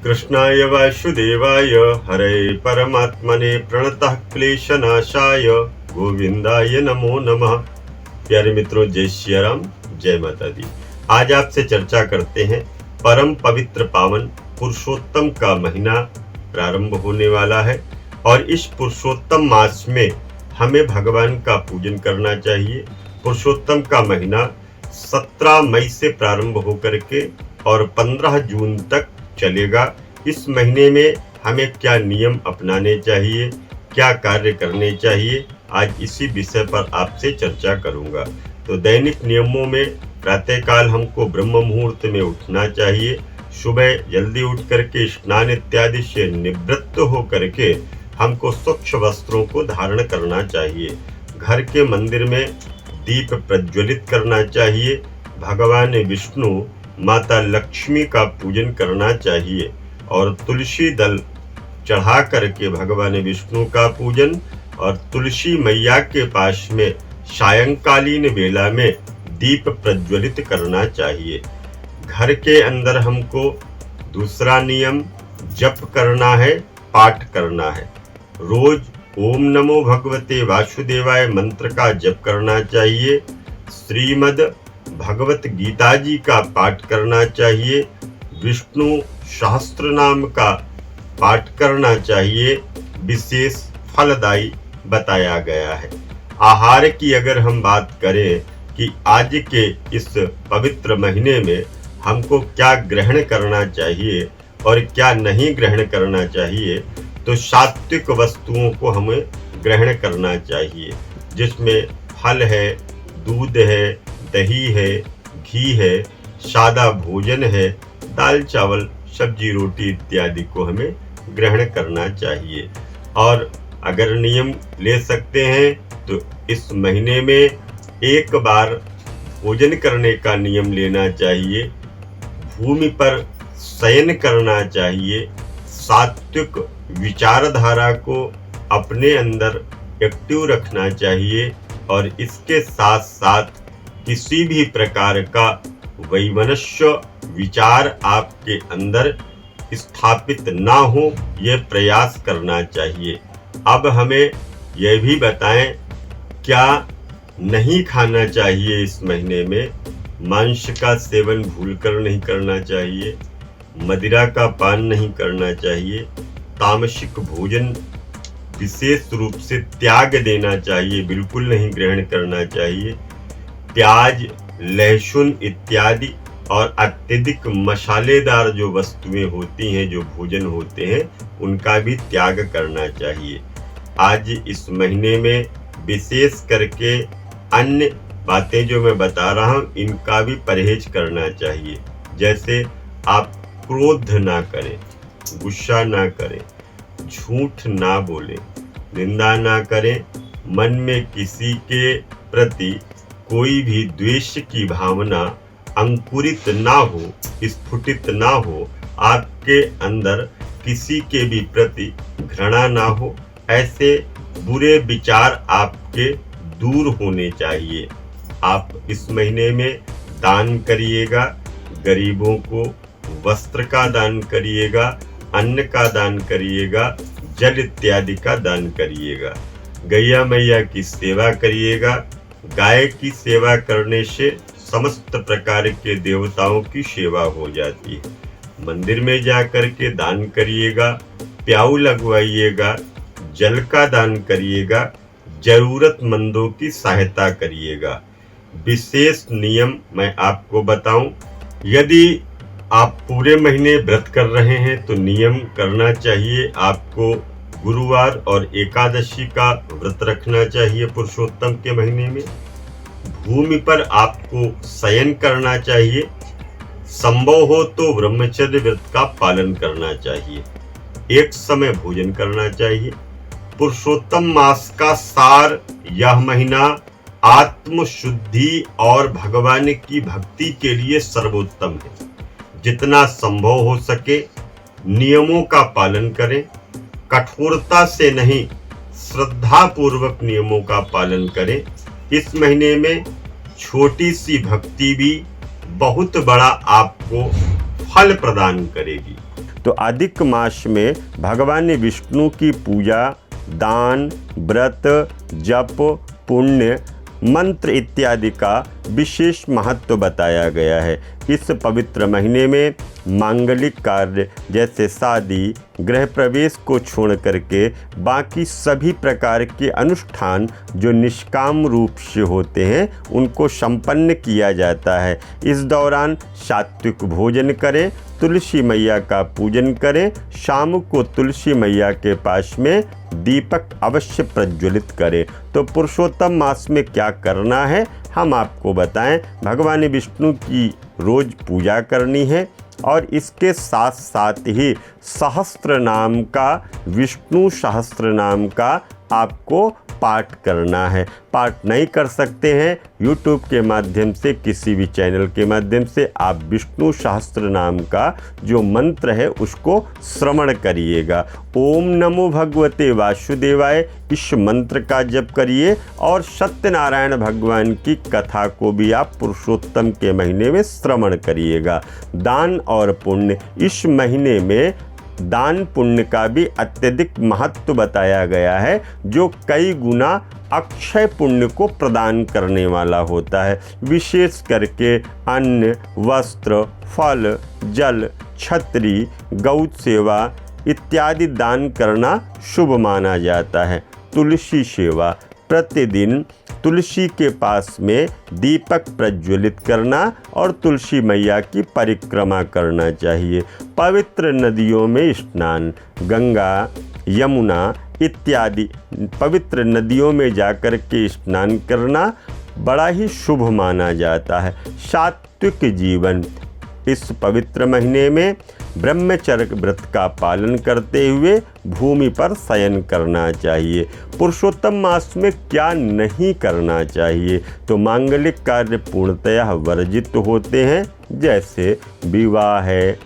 कृष्णाय वासुदेवाय हरे परमात्मने प्रणतः क्लेशनाशाय गोविंदाय नमो नमः। प्यारे मित्रों, जय श्री राम, जय माता दी। आज आपसे चर्चा करते हैं परम पवित्र पावन पुरुषोत्तम का महीना प्रारंभ होने वाला है और इस पुरुषोत्तम मास में हमें भगवान का पूजन करना चाहिए। पुरुषोत्तम का महीना 17 मई से प्रारंभ होकर के और 15 जून तक चलेगा। इस महीने में हमें क्या नियम अपनाने चाहिए, क्या कार्य करने चाहिए, आज इसी विषय पर आपसे चर्चा करूंगा। तो दैनिक नियमों में प्रातःकाल हमको ब्रह्म मुहूर्त में उठना चाहिए। सुबह जल्दी उठ करके स्नान इत्यादि से निवृत्त हो करके हमको स्वच्छ वस्त्रों को धारण करना चाहिए। घर के मंदिर में दीप प्रज्वलित करना चाहिए। भगवान विष्णु, माता लक्ष्मी का पूजन करना चाहिए और तुलसी दल चढ़ा करके भगवान विष्णु का पूजन और तुलसी मैया के पास में सायंकालीन वेला में दीप प्रज्वलित करना चाहिए। घर के अंदर हमको दूसरा नियम जप करना है, पाठ करना है। रोज ओम नमो भगवते वासुदेवाय मंत्र का जप करना चाहिए। श्रीमद् भगवत गीता जी का पाठ करना चाहिए। विष्णु सहस्त्र नाम का पाठ करना चाहिए। विशेष फलदायी बताया गया है। आहार की अगर हम बात करें कि आज के इस पवित्र महीने में हमको क्या ग्रहण करना चाहिए और क्या नहीं ग्रहण करना चाहिए, तो सात्विक वस्तुओं को हमें ग्रहण करना चाहिए, जिसमें फल है, दूध है, दही है, घी है, सादा भोजन है, दाल चावल सब्जी रोटी इत्यादि को हमें ग्रहण करना चाहिए। और अगर नियम ले सकते हैं तो इस महीने में एक बार भोजन करने का नियम लेना चाहिए। भूमि पर शयन करना चाहिए। सात्विक विचारधारा को अपने अंदर एक्टिव रखना चाहिए और इसके साथ साथ किसी भी प्रकार का वैमनस्य विचार आपके अंदर स्थापित ना हो, यह प्रयास करना चाहिए। अब हमें यह भी बताएं क्या नहीं खाना चाहिए इस महीने में। मांस का सेवन भूलकर नहीं करना चाहिए। मदिरा का पान नहीं करना चाहिए। तामसिक भोजन विशेष रूप से त्याग देना चाहिए, बिल्कुल नहीं ग्रहण करना चाहिए। प्याज, लहसुन इत्यादि और अत्यधिक मसालेदार जो वस्तुएं होती हैं, जो भोजन होते हैं, उनका भी त्याग करना चाहिए। आज इस महीने में विशेष करके अन्य बातें जो मैं बता रहा हूं, इनका भी परहेज करना चाहिए। जैसे आप क्रोध ना करें, गुस्सा ना करें, झूठ ना बोलें, निंदा ना करें, मन में किसी के प्रति कोई भी द्वेष की भावना अंकुरित ना हो, स्फुटित ना हो, आपके अंदर किसी के भी प्रति घृणा ना हो। ऐसे बुरे विचार आपके दूर होने चाहिए। आप इस महीने में दान करिएगा। गरीबों को वस्त्र का दान करिएगा, अन्न का दान करिएगा, जल इत्यादि का दान करिएगा। गैया मैया की सेवा करिएगा। गाय की सेवा करने से समस्त प्रकार के देवताओं की सेवा हो जाती है। मंदिर में जाकर के दान करिएगा, प्याऊ लगवाइएगा, जल का दान करिएगा, जरूरतमंदों की सहायता करिएगा। विशेष नियम मैं आपको बताऊं, यदि आप पूरे महीने व्रत कर रहे हैं तो नियम करना चाहिए आपको गुरुवार और एकादशी का व्रत रखना चाहिए। पुरुषोत्तम के महीने में भूमि पर आपको शयन करना चाहिए। संभव हो तो ब्रह्मचर्य व्रत का पालन करना चाहिए। एक समय भोजन करना चाहिए। पुरुषोत्तम मास का सार यह महीना आत्म शुद्धि और भगवान की भक्ति के लिए सर्वोत्तम है। जितना संभव हो सके नियमों का पालन करें। कठोरता से नहीं, श्रद्धा पूर्वक नियमों का पालन करें। इस महीने में छोटी सी भक्ति भी बहुत बड़ा आपको फल प्रदान करेगी। तो अधिक मास में भगवान विष्णु की पूजा, दान, व्रत, जप, पुण्य, मंत्र इत्यादि का विशेष महत्व बताया गया है। इस पवित्र महीने में मांगलिक कार्य जैसे शादी, गृह प्रवेश को छोड़ करके बाकी सभी प्रकार के अनुष्ठान जो निष्काम रूप से होते हैं उनको संपन्न किया जाता है। इस दौरान सात्विक भोजन करें, तुलसी मैया का पूजन करें, शाम को तुलसी मैया के पास में दीपक अवश्य प्रज्वलित करें। तो पुरुषोत्तम मास में क्या करना है हम आपको बताएं। भगवान विष्णु की रोज पूजा करनी है और इसके साथ साथ ही सहस्त्र नाम का, विष्णु सहस्त्र नाम का आपको पाठ करना है। पाठ नहीं कर सकते हैं यूट्यूब के माध्यम से, किसी भी चैनल के माध्यम से आप विष्णु सहस्त्र नाम का जो मंत्र है उसको श्रवण करिएगा। ओम नमो भगवते वासुदेवाय इस मंत्र का जप करिए और सत्यनारायण भगवान की कथा को भी आप पुरुषोत्तम के महीने में श्रवण करिएगा। दान और पुण्य, इस महीने में दान पुण्य का भी अत्यधिक महत्व बताया गया है जो कई गुना अक्षय पुण्य को प्रदान करने वाला होता है। विशेष करके अन्न, वस्त्र, फल, जल, छत्री, गौ सेवा इत्यादि दान करना शुभ माना जाता है। तुलसी सेवा, प्रतिदिन तुलसी के पास में दीपक प्रज्वलित करना और तुलसी मैया की परिक्रमा करना चाहिए। पवित्र नदियों में स्नान, गंगा, यमुना इत्यादि पवित्र नदियों में जाकर के स्नान करना बड़ा ही शुभ माना जाता है। सात्विक जीवन, इस पवित्र महीने में ब्रह्मचर्य व्रत का पालन करते हुए भूमि पर शयन करना चाहिए। पुरुषोत्तम मास में क्या नहीं करना चाहिए, तो मांगलिक कार्य पूर्णतः वर्जित होते हैं, जैसे विवाह है,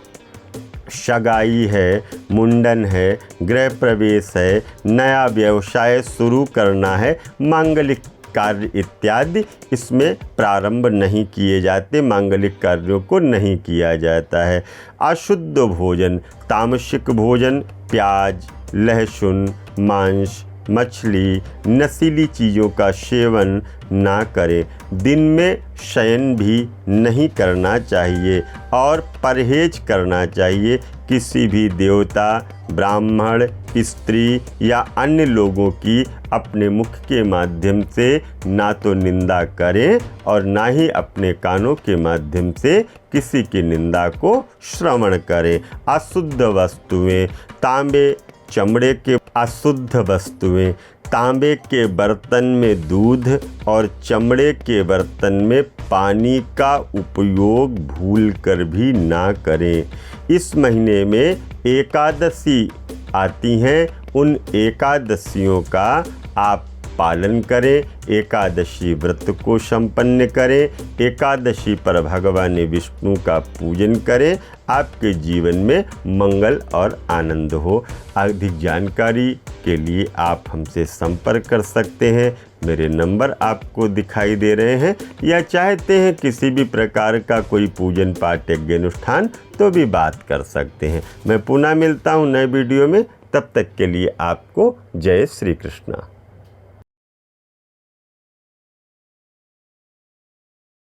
सगाई है, मुंडन है, गृह प्रवेश है, नया व्यवसाय शुरू करना है, मांगलिक कार्य इत्यादि इसमें प्रारंभ नहीं किए जाते, मांगलिक कार्यों को नहीं किया जाता है। अशुद्ध भोजन, तामसिक भोजन, प्याज, लहसुन, मांस, मछली, नशीली चीज़ों का सेवन ना करें। दिन में शयन भी नहीं करना चाहिए और परहेज करना चाहिए। किसी भी देवता, ब्राह्मण, स्त्री या अन्य लोगों की अपने मुख के माध्यम से ना तो निंदा करें और ना ही अपने कानों के माध्यम से किसी की निंदा को श्रवण करें। अशुद्ध वस्तुएं, तांबे, चमड़े के अशुद्ध वस्तुएं, तांबे के बर्तन में दूध और चमड़े के बर्तन में पानी का उपयोग भूलकर भी ना करें। इस महीने में एकादशी आती हैं, उन एकादशियों का आप पालन करें, एकादशी व्रत को संपन्न करें, एकादशी पर भगवान विष्णु का पूजन करें, आपके जीवन में मंगल और आनंद हो। अधिक जानकारी के लिए आप हमसे संपर्क कर सकते हैं। मेरे नंबर आपको दिखाई दे रहे हैं, या चाहते हैं किसी भी प्रकार का कोई पूजन पाठ यज्ञ अनुष्ठान तो भी बात कर सकते हैं। मैं पुनः मिलता हूँ नए वीडियो में, तब तक के लिए आपको जय श्री कृष्णा।